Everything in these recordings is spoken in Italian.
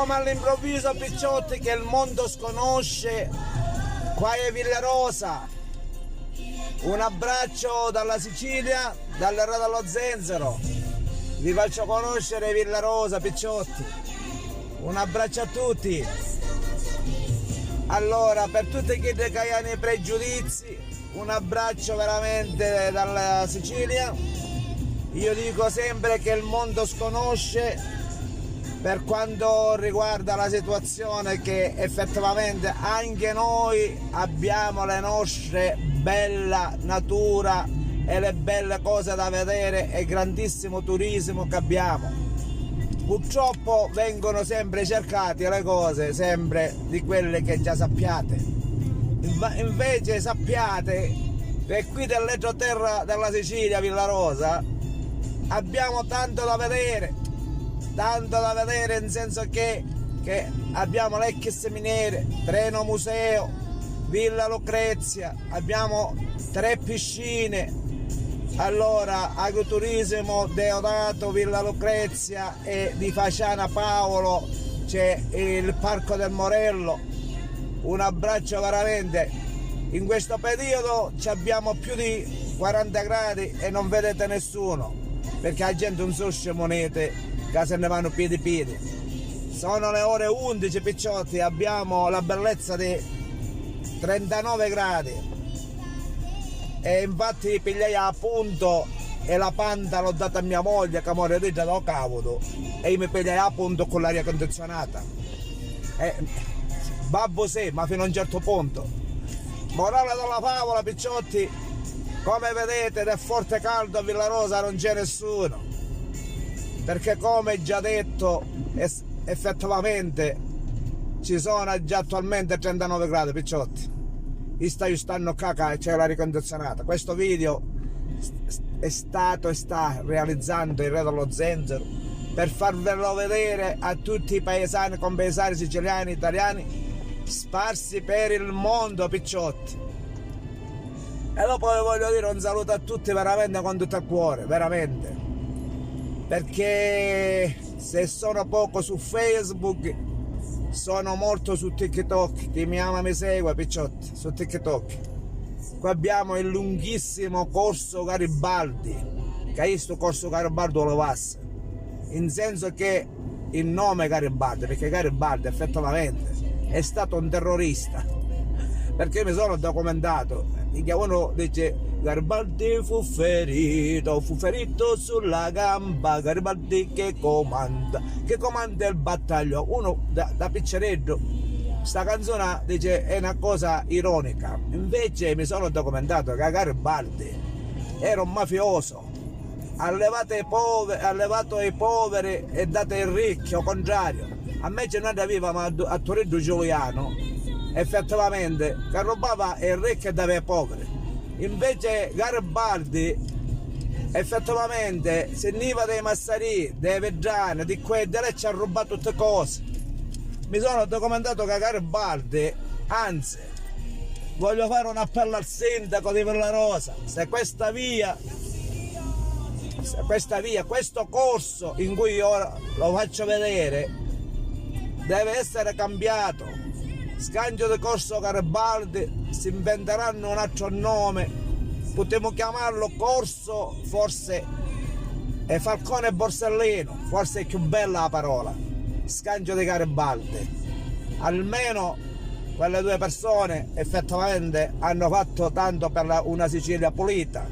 come all'improvviso picciotti che il mondo sconosce, qua è Villarosa. Un abbraccio dalla Sicilia, dall'Era dello Zenzero. Vi faccio conoscere Villarosa, picciotti. Un abbraccio a tutti. Allora, per tutti chi che hanno i pregiudizi, un abbraccio veramente dalla Sicilia. Io dico sempre che il mondo sconosce per quanto riguarda la situazione, che effettivamente anche noi abbiamo le nostre bella natura e le belle cose da vedere e grandissimo turismo che abbiamo. Purtroppo vengono sempre cercate le cose sempre di quelle che già sappiate. Invece sappiate che qui dell'entroterra della Sicilia, Villarosa, abbiamo tanto da vedere in senso che abbiamo l'ex miniere, Treno Museo, Villa Lucrezia, abbiamo 3 piscine, allora agriturismo Deodato, Villa Lucrezia, e di Faciana Paolo c'è il Parco del Morello. Un abbraccio veramente. In questo periodo abbiamo più di 40 gradi e non vedete nessuno, perché la gente non susce monete che se ne vanno piedi. Sono le ore 11 picciotti, abbiamo la bellezza di 39 gradi e infatti pigliai appunto e la panta l'ho data a mia moglie che muore di da cavodo e io mi pigliai appunto con l'aria condizionata. Babbo sì, ma fino a un certo punto. Morale della favola picciotti, come vedete è forte caldo a Villarosa, non c'è nessuno, perché come già detto effettivamente ci sono già attualmente 39 gradi picciotti. Io stanno caca e c'è l'aria condizionata. Questo video è stato e sta realizzando il Re dello Zenzero per farvelo vedere a tutti i paesani, compaesani siciliani, italiani sparsi per il mondo picciotti. E dopo voglio dire un saluto a tutti veramente con tutto il cuore, veramente, perché se sono poco su Facebook sono molto su TikTok. Chi mi ama mi segue picciotti su TikTok. Qua abbiamo il lunghissimo corso Garibaldi, che io sto corso Garibaldi lo passa, in senso che il nome Garibaldi, perché Garibaldi effettivamente è stato un terrorista, perché mi sono documentato, che uno dice Garibaldi fu ferito sulla gamba, Garibaldi che comanda il battaglio. Uno da piccereddo sta canzone dice è una cosa ironica, invece mi sono documentato che Garibaldi era un mafioso, ha allevato i poveri e dato ai ricchi, o contrario. A me ce ne aveva a Torino Giuliano, effettivamente, che rubava i ricchi e dava ai poveri. Invece Garibaldi effettivamente se niva dei Massari, dei Vedrani, di qua e di là, ci ha rubato tutte cose. Mi sono documentato che Garibaldi, anzi, voglio fare un appello al sindaco di Villarosa, se questa via, questo corso in cui ora lo faccio vedere, deve essere cambiato. Scambio di corso Garibaldi, si inventeranno un altro nome, potremmo chiamarlo corso forse è Falcone e Borsellino, forse è più bella la parola, scambio di Garibaldi. Almeno quelle due persone effettivamente hanno fatto tanto per una Sicilia pulita,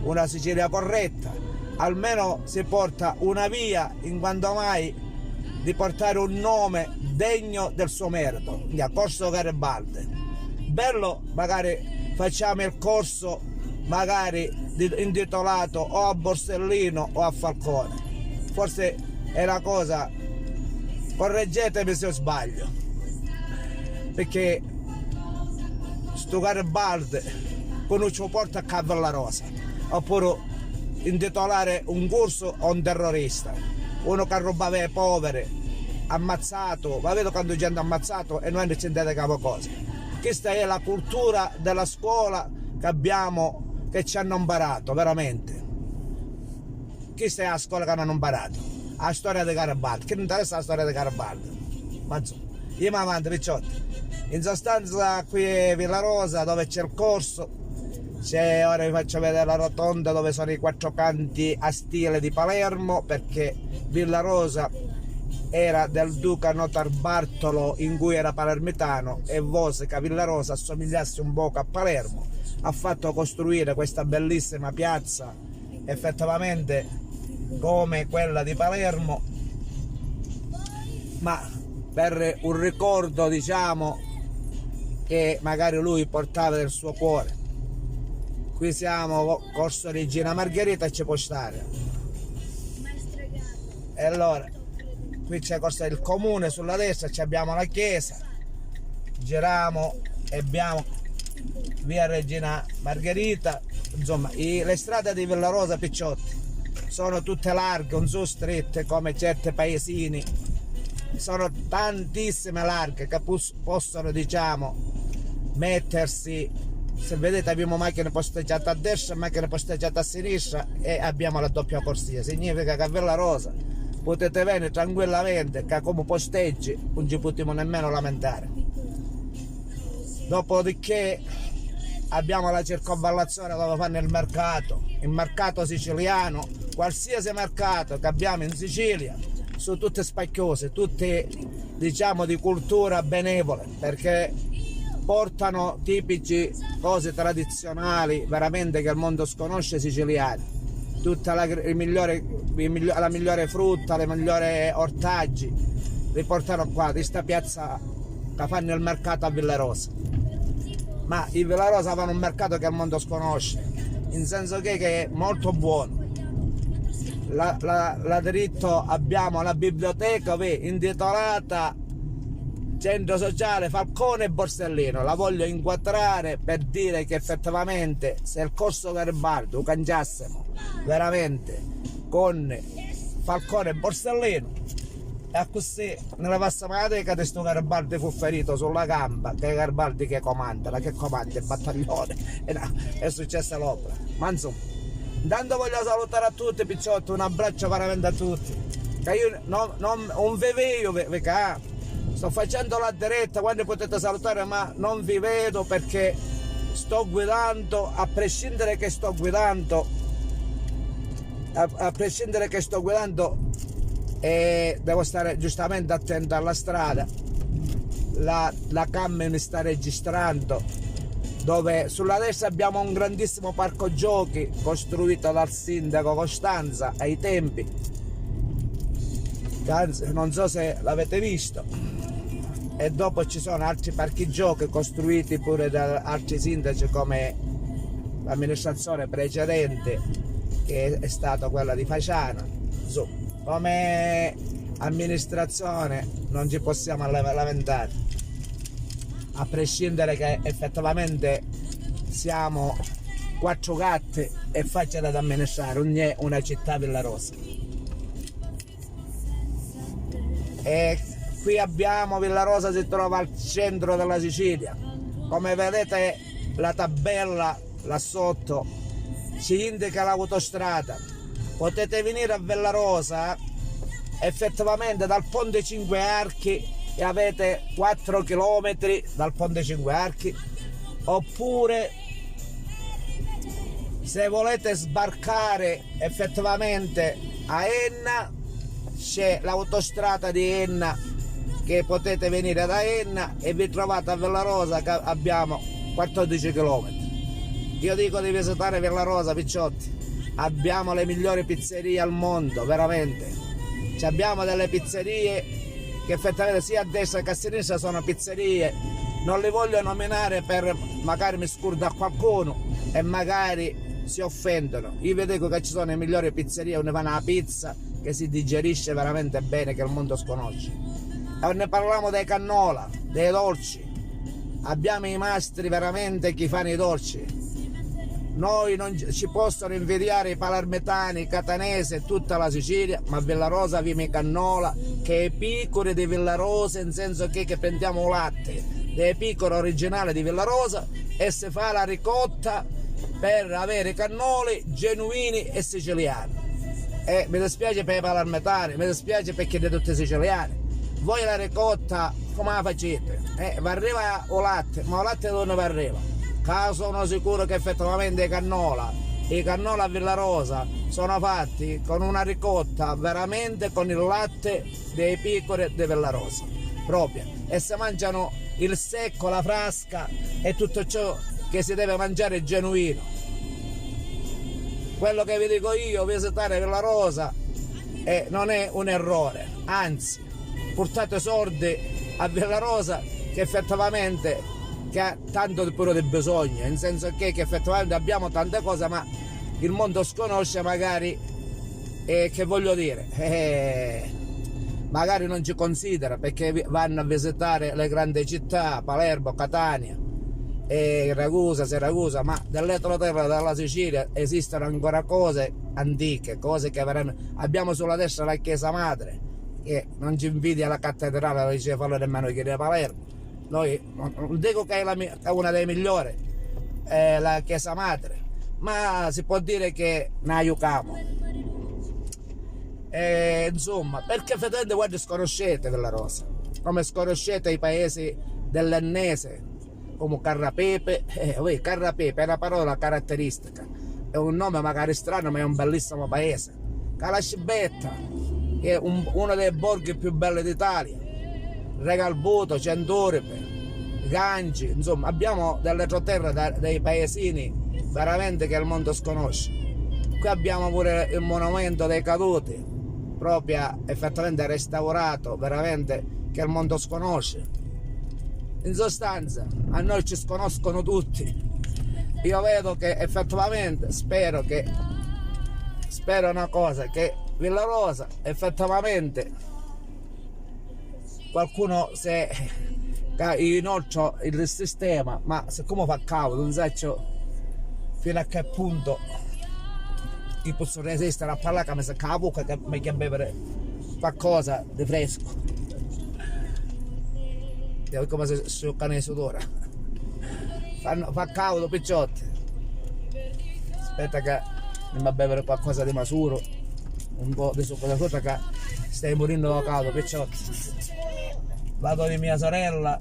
una Sicilia corretta. Almeno si porta una via, in quanto mai di portare un nome degno del suo merito, corso Garibaldi. Bello, magari facciamo il corso magari intitolato o a Borsellino o a Falcone, forse è la cosa, correggetemi se sbaglio, perché sto Garibaldi non ci porta a Villarosa. Oppure intitolare un corso a un terrorista, uno che rubava i poveri, ammazzato, ma vedo quando gente ammazzato e noi non ci sentite capo cosa. Questa è la cultura della scuola che abbiamo, che ci hanno imparato veramente. Questa è la scuola che hanno imparato, la storia di Garibaldi. Che non interessa la storia di Garibaldi? ma insomma, io mi avanti picciotti. In sostanza qui è Villarosa dove c'è il corso, ora vi faccio vedere la rotonda dove sono i quattro canti a stile di Palermo, perché Villarosa era del duca Notarbartolo in cui era palermitano e vose che Villarosa assomigliasse un poco a Palermo, ha fatto costruire questa bellissima piazza effettivamente come quella di Palermo, ma per un ricordo, diciamo, che magari lui portava del suo cuore. Qui siamo Corso Regina Margherita e ci può stare. E allora qui c'è il comune sulla destra, abbiamo la chiesa, giriamo e abbiamo via Regina Margherita. Insomma, le strade di Villarosa picciotti sono tutte larghe, non sono strette come certi paesini, sono tantissime larghe che possono, diciamo, mettersi. Se vedete abbiamo macchine posteggiate a destra, macchine posteggiate a sinistra e abbiamo la doppia corsia. Significa che a Villarosa potete venire tranquillamente, che come posteggi non ci potremo nemmeno lamentare. Dopodiché abbiamo la circonvallazione dove fanno il mercato siciliano, qualsiasi mercato che abbiamo in Sicilia, sono tutte spacchiose, tutte, diciamo, di cultura benevole, perché portano tipici cose tradizionali veramente che il mondo sconosce siciliani, tutta la migliore frutta, le migliori ortaggi li portano qua di sta piazza che fanno il mercato a Villarosa. Ma in Villarosa fanno un mercato che il mondo sconosce, in senso che è molto buono. Là diritto abbiamo la biblioteca intitolata Centro Sociale Falcone e Borsellino. La voglio inquadrare per dire che effettivamente se il Corso Garibaldi lo cangiassimo veramente con Falcone e Borsellino, e così nella passapateca di sto Garibaldi fu ferito sulla gamba, che è Garibaldi che comanda il battaglione, e no, è successa l'opera. Ma insomma, intanto voglio salutare a tutti picciotti, un abbraccio veramente a tutti, che io non vi vedo, perché sto facendo la diretta, quando potete salutare, ma non vi vedo perché sto guidando, a prescindere che sto guidando, e devo stare giustamente attento alla strada. La cam mi sta registrando, dove sulla destra abbiamo un grandissimo parco giochi costruito dal sindaco Costanza ai tempi, non so se l'avete visto, e dopo ci sono altri parchi giochi costruiti pure da altri sindaci come l'amministrazione precedente, che è stata quella di Faciana. Insomma, come amministrazione non ci possiamo lamentare, a prescindere che effettivamente siamo quattro gatti e facile da amministrare, non è una città Villarosa. E qui abbiamo Villarosa, si trova al centro della Sicilia, come vedete la tabella là sotto ci indica l'autostrada. Potete venire a Villarosa effettivamente dal Ponte 5 Archi e avete 4 km dal Ponte 5 Archi, oppure se volete sbarcare effettivamente a Enna c'è l'autostrada di Enna, che potete venire da Enna e vi trovate a Villarosa, che abbiamo 14 km. Io dico di visitare Villarosa picciotti, abbiamo le migliori pizzerie al mondo, veramente. Abbiamo delle pizzerie che effettivamente sia a destra che a sinistra sono pizzerie, non le voglio nominare per magari mi scurda qualcuno e magari si offendono. Io vi dico che ci sono le migliori pizzerie dove fanno la pizza che si digerisce veramente bene, che il mondo sconosce. E ne parliamo dei cannola, dei dolci, abbiamo i mastri veramente che fanno i dolci. Noi non ci possono invidiare i palermitani, i catanesi e tutta la Sicilia, ma a Villarosa abbiamo i cannola, che è piccoli di Villarosa, in senso che prendiamo latte dei piccoli originali di Villarosa e si fa la ricotta per avere i cannoli genuini e siciliani. E mi dispiace per i palermitani, mi dispiace perché di tutti i siciliani, voi la ricotta come la facete? Vi arriva o latte, ma il latte dove vi arriva? Caso sono sicuro che effettivamente i cannola a Villarosa sono fatti con una ricotta veramente con il latte dei piccoli di Villarosa proprio, e si mangiano il secco, la frasca e tutto ciò che si deve mangiare genuino. Quello che vi dico io, visitare Villarosa non è un errore, anzi portate sordi a Villarosa che effettivamente che ha tanto pure di bisogno, nel senso che effettivamente abbiamo tante cose ma il mondo sconosce magari, che voglio dire, magari non ci considera perché vanno a visitare le grandi città, Palermo, Catania, Ragusa, Siracusa, ma dell'entroterra della Sicilia esistono ancora cose antiche, cose che abbiamo sulla destra la Chiesa Madre, che non ci invidia la cattedrale, non ci farlo nemmeno chi di Palermo. Noi non dico che è una delle migliori, la Chiesa Madre, ma si può dire che ne aiutiamo. Insomma, perché effettivamente voi sconoscete Villarosa, come sconoscete i paesi dell'Ennese, come Carrapepe. Carrapepe è una parola caratteristica, è un nome magari strano ma è un bellissimo paese. Calascibetta, che è uno dei borghi più belli d'Italia, Regalbuto, Centuripe, Gangi, insomma abbiamo dell'entroterra dei paesini veramente che il mondo sconosce. Qui abbiamo pure il monumento dei caduti, proprio effettivamente restaurato, veramente che il mondo sconosce. In sostanza a noi ci sconoscono tutti. Io vedo che effettivamente spero una cosa, che Villarosa effettivamente qualcuno se inoltre il sistema, ma siccome fa caldo non so fino a che punto io posso resistere a parlare che mi sa la bocca, che mi chiama bere qualcosa di fresco. Vedi come si scioccano i sudore. Fa caldo picciotti. Aspetta che mi va a bere qualcosa di masuro, un po' di succo da frutta, che stai morendo da caldo picciotti. Vado di mia sorella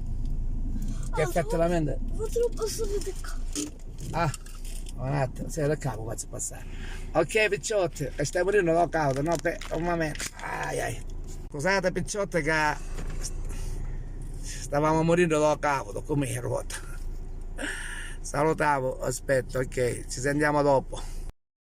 che effettivamente un attimo, sei del capo, faccio passare. Ok picciotti, stai morendo da caldo, no? Un momento. Scusate picciotti che stavamo morendo da caldo, come ruota. Salutavo, aspetta, ok, ci sentiamo dopo.